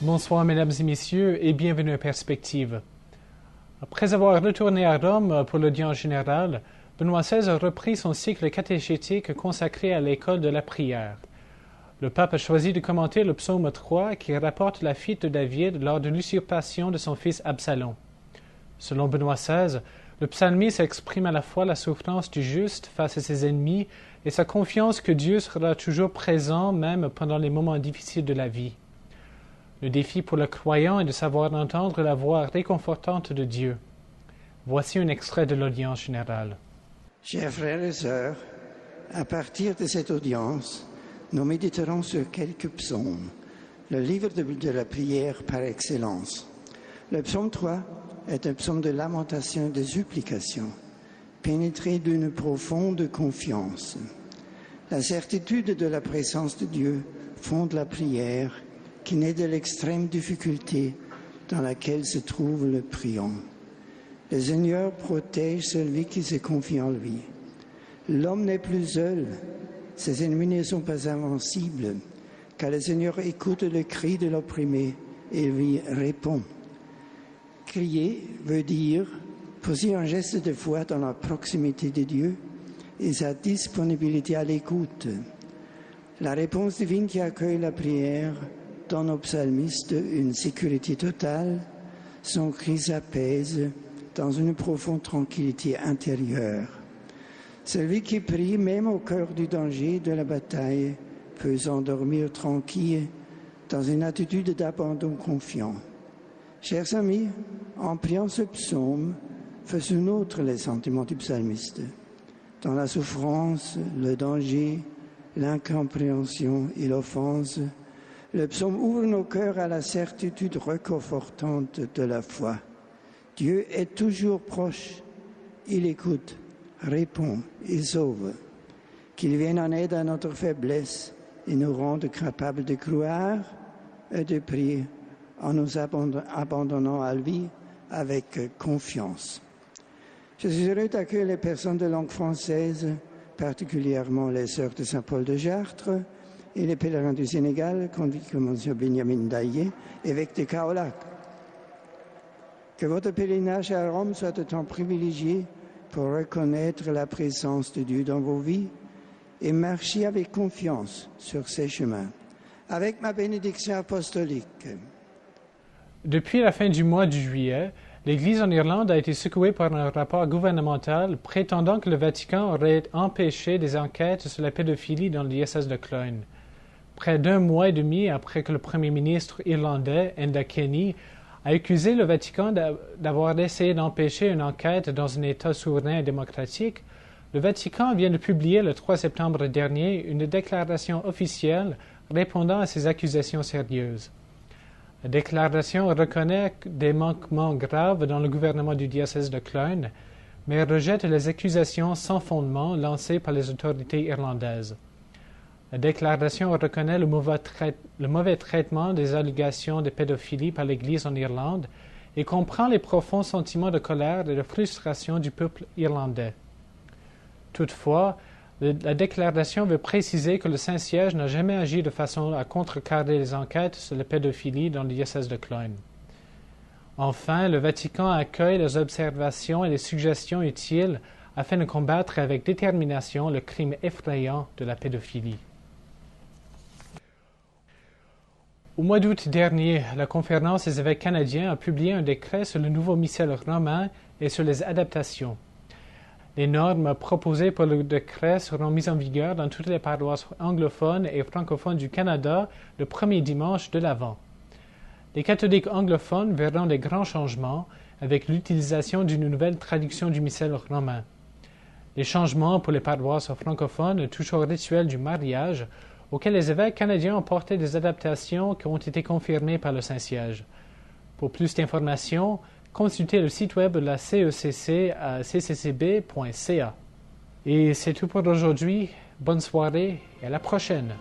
Bonsoir mesdames et messieurs et bienvenue à Perspective. Après avoir retourné à Rome pour l'audience générale, Benoît XVI a repris son cycle catéchétique consacré à l'école de la prière. Le pape a choisi de commenter le psaume 3 qui rapporte la fuite de David lors de l'usurpation de son fils Absalom. Selon Benoît XVI, le psalmiste exprime à la fois la souffrance du juste face à ses ennemis et sa confiance que Dieu sera toujours présent même pendant les moments difficiles de la vie. Le défi pour le croyant est de savoir entendre la voix réconfortante de Dieu. Voici un extrait de l'audience générale. Chers frères et sœurs, à partir de cette audience, nous méditerons sur quelques psaumes, le livre de la prière par excellence. Le psaume 3 est un psaume de lamentation et de supplication, pénétré d'une profonde confiance. La certitude de la présence de Dieu fonde la prière qui naît de l'extrême difficulté dans laquelle se trouve le priant. Le Seigneur protège celui qui se confie en lui. L'homme n'est plus seul, ses ennemis ne sont pas invincibles, car le Seigneur écoute le cri de l'opprimé et lui répond. Crier veut dire poser un geste de foi dans la proximité de Dieu et sa disponibilité à l'écoute. La réponse divine qui accueille la prière donne au psalmiste une sécurité totale, son cri s'apaise dans une profonde tranquillité intérieure. Celui qui prie, même au cœur du danger de la bataille, peut s'endormir tranquille dans une attitude d'abandon confiant. Chers amis, en priant ce psaume, faisons nôtres les sentiments du psalmiste. Dans la souffrance, le danger, l'incompréhension et l'offense, le psaume ouvre nos cœurs à la certitude réconfortante de la foi. Dieu est toujours proche, il écoute, répond et sauve. Qu'il vienne en aide à notre faiblesse et nous rende capables de croire et de prier en nous abandonnant à lui avec confiance. Je suis heureux d'accueillir les personnes de langue française, particulièrement les sœurs de Saint-Paul de Chartres et les pèlerins du Sénégal, conduits comme M. Benjamin Daillé, évêque de Kaolack. Que votre pèlerinage à Rome soit un temps privilégié pour reconnaître la présence de Dieu dans vos vies et marcher avec confiance sur ces chemins. Avec ma bénédiction apostolique. Depuis la fin du mois de juillet, l'Église en Irlande a été secouée par un rapport gouvernemental prétendant que le Vatican aurait empêché des enquêtes sur la pédophilie dans le diocèse de Cloyne. Près d'un mois et demi après que le premier ministre irlandais, Enda Kenny, a accusé le Vatican d'avoir essayé d'empêcher une enquête dans un État souverain et démocratique, le Vatican vient de publier le 3 septembre dernier une déclaration officielle répondant à ces accusations sérieuses. La déclaration reconnaît des manquements graves dans le gouvernement du diocèse de Cloyne, mais rejette les accusations sans fondement lancées par les autorités irlandaises. La déclaration reconnaît le mauvais traitement des allégations de pédophilie par l'Église en Irlande et comprend les profonds sentiments de colère et de frustration du peuple irlandais. Toutefois, la déclaration veut préciser que le Saint-Siège n'a jamais agi de façon à contrecarrer les enquêtes sur la pédophilie dans le diocèse de Cloyne. Enfin, le Vatican accueille les observations et les suggestions utiles afin de combattre avec détermination le crime effrayant de la pédophilie. Au mois d'août dernier, la Conférence des évêques canadiens a publié un décret sur le nouveau missel romain et sur les adaptations. Les normes proposées pour le décret seront mises en vigueur dans toutes les paroisses anglophones et francophones du Canada le premier dimanche de l'Avent. Les catholiques anglophones verront des grands changements avec l'utilisation d'une nouvelle traduction du missel romain. Les changements pour les paroisses francophones touchent au rituel du mariage, auquel les évêques canadiens ont porté des adaptations qui ont été confirmées par le Saint-Siège. Pour plus d'informations, consultez le site web de la CECC à cccb.ca. Et c'est tout pour aujourd'hui. Bonne soirée et à la prochaine.